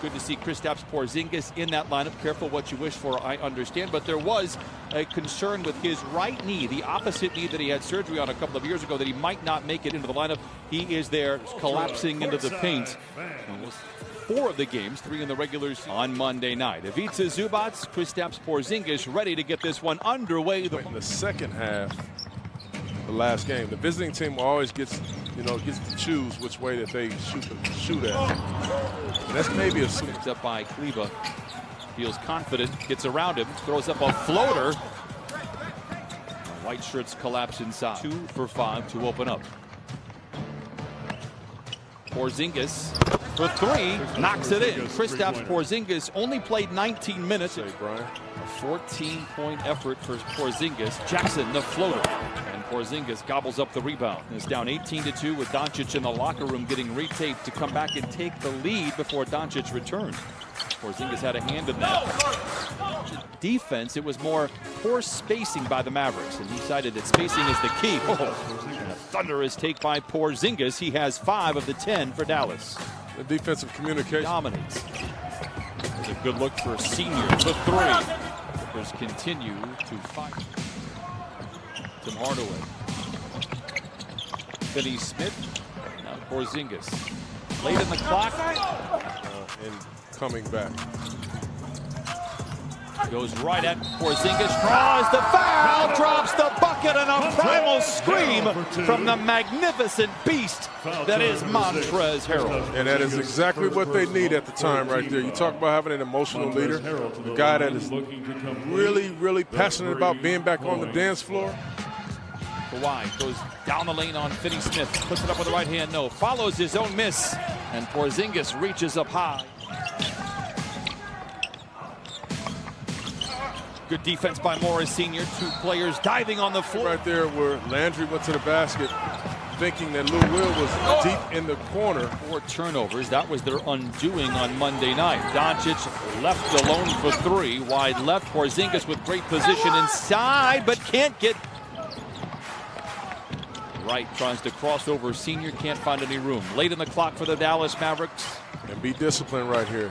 Good to see Kristaps Porzingis in that lineup. Careful what you wish for, I understand. But there was a concern with his right knee, the opposite knee that he had surgery on a couple of years ago, that he might not make it into the lineup. He is there collapsing into the paint. Almost 4 of the games, 3 in the regulars on Monday night. Ivica Zubac, Kristaps Porzingis ready to get this one underway. In the second half, the last game, the visiting team always gets to choose which way that they shoot at. And that's maybe a picked up by Kleba. Feels confident, gets around him, throws up a floater. White shirts collapse inside. 2 for 5 to open up. Porzingis for 3, knocks it in. Kristaps Porzingis only played 19 minutes. A 14-point effort for Porzingis. Jackson, the floater. And Porzingis gobbles up the rebound. It's down 18-2 with Doncic in the locker room getting retaped to come back and take the lead before Doncic returned. Porzingis had a hand in that. Defense, it was more poor spacing by the Mavericks, and he decided that spacing is the key. A thunderous take by Porzingis. He has 5 of the 10 for Dallas. The defensive communication dominates. It's a good look for senior for 3. Clippers continue to fight. Tim Hardaway. Finney Smith. Now Porzingis. Late in the clock. And coming back. Goes right at Porzingis, draws the foul, drops the bucket, and a primal scream from the magnificent beast that is Montrezl Harrell. And that is exactly what they need at the time right there. You talk about having an emotional leader, a guy that is really passionate about being back on the dance floor. Kawhi goes down the lane on Finney Smith, puts it up with the right hand, no, follows his own miss, and Porzingis reaches up high. Good defense by Morris Sr. 2 players diving on the floor. Right there where Landry went to the basket thinking that Lou Will was deep in the corner. 4 turnovers. That was their undoing on Monday night. Doncic left alone for 3. Wide left. Porzingis with great position inside, but can't get. Right tries to cross over. Senior can't find any room. Late in the clock for the Dallas Mavericks. And be disciplined right here.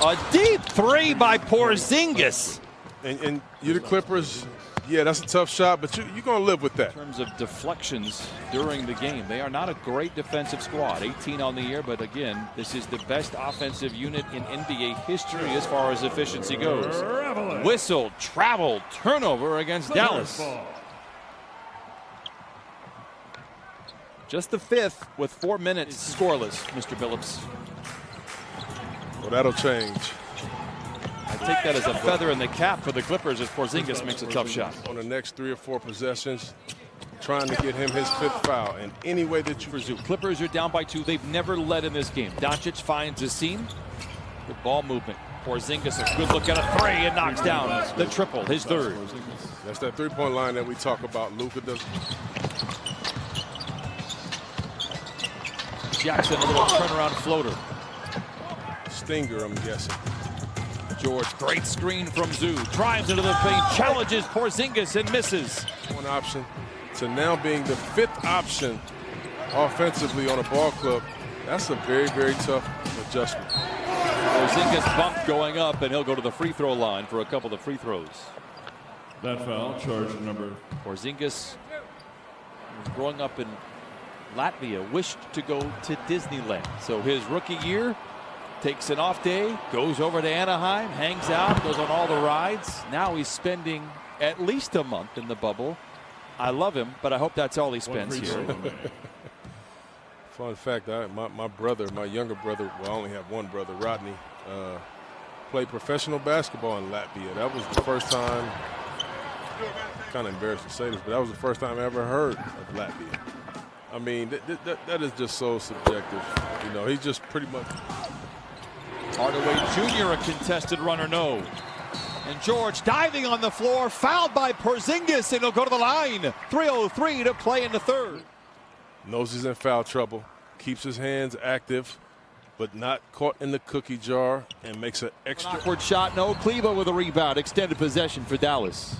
A deep 3 by Porzingis. And you the Clippers, yeah, that's a tough shot, but you're going to live with that. In terms of deflections during the game, they are not a great defensive squad. 18 on the year, but again, this is the best offensive unit in NBA history as far as efficiency goes. Whistle, travel, turnover against Dallas. Just the 5th with 4 minutes scoreless, Mr. Billups. Well, that'll change. I take that as a feather in the cap for the Clippers as Porzingis makes a tough shot. On the next 3 or 4 possessions, trying to get him his 5th foul in any way that you pursue. Clippers are down by 2. They've never led in this game. Doncic finds a seam. Good ball movement. Porzingis, a good look at a 3 and knocks down the triple, his 3rd. That's that 3-point line that we talk about. Luka does. Jackson, a little turnaround floater. Stinger, I'm guessing. George, great screen from Zoo. Drives into the paint, challenges Porzingis and misses. One option to now being the 5th option offensively on a ball club. That's a very tough adjustment. Porzingis bumped going up, and he'll go to the free throw line for a couple of free throws. That foul, charge number. Porzingis, growing up in Latvia, wished to go to Disneyland. So his rookie year, takes an off day, goes over to Anaheim, hangs out, goes on all the rides. Now he's spending at least a month in the bubble. I love him, but I hope that's all he spends here. Fun fact, my brother, my younger brother, well, I only have one brother, Rodney, played professional basketball in Latvia. That was the first time, kind of embarrassed to say this, but that was the first time I ever heard of Latvia. I mean, that is just so subjective. You know, he's just pretty much. Hardaway Jr., a contested runner, no. And George diving on the floor, fouled by Porzingis, and he'll go to the line. 3:03 to play in the 3rd. Knows he's in foul trouble, keeps his hands active, but not caught in the cookie jar, and makes an extra. Awkward shot, no. Kleba with a rebound. Extended possession for Dallas.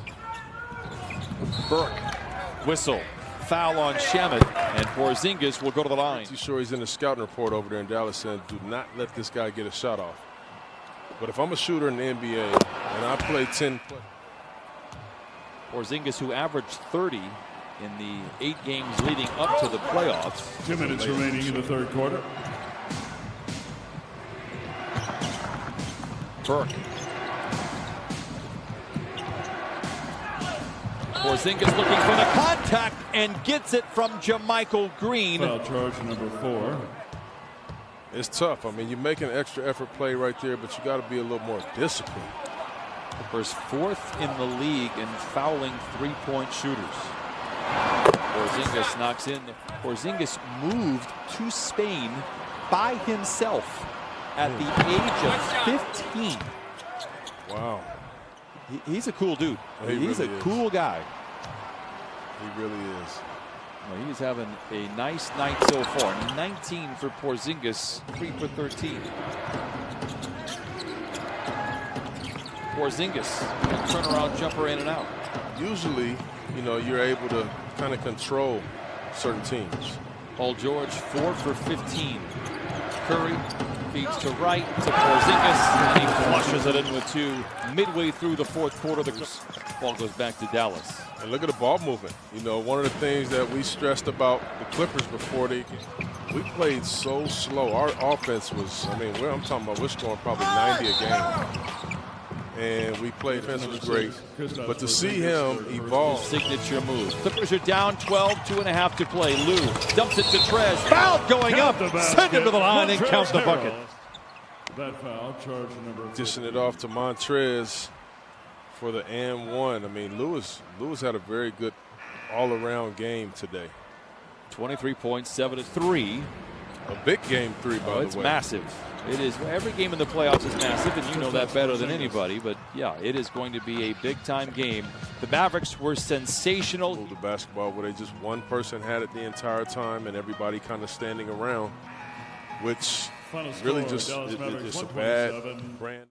Burke, whistle, foul on Shamet, and Porzingis will go to the line. I'm sure he's in the scouting report over there in Dallas saying, do not let this guy get a shot off. But if I'm a shooter in the NBA and I play 10 play. Porzingis, who averaged 30 in the 8 games leading up to the playoffs. 2 minutes remaining in the third quarter. Burke. Porzingis looking for the contact and gets it from JaMychal Green. Foul charge number 4. It's tough. I mean, you make an extra effort play right there, but you got to be a little more disciplined. Clippers 4th in the league in fouling 3-point shooters. Porzingis knocks in. Porzingis moved to Spain by himself at the age of 15. Wow. He's a cool dude. He's really a cool guy. He really is. Well, he's having a nice night so far. 19 for Porzingis, 3 for 13. Porzingis, turnaround jumper in and out. Usually, you know, you're able to kind of control certain teams. Paul George, 4 for 15. Curry feeds to right to Porzingis, and he flushes it in with 2 midway through the fourth quarter. The ball goes back to Dallas. And look at the ball movement. You know, one of the things that we stressed about the Clippers before we played so slow. Our offense was, I mean, I'm talking about we're scoring probably 90 a game. And we played, defense was great. But to see him evolve. Signature move. Clippers are down 12, 2.5 to play. Lou dumps it to Trez. Foul going up. Send him to the line and count the bucket. That foul charge number 4. Dishing it off to Montrez for the and 1. I mean, Lewis had a very good all-around game today. 23 points, 7 to 3. A big game 3, by the way. It's massive. It is. Every game in the playoffs is massive, and you know that better than anybody. But yeah, it is going to be a big-time game. The Mavericks were sensational. The basketball where they just one person had it the entire time, and everybody kind of standing around, which really just it's a bad brand.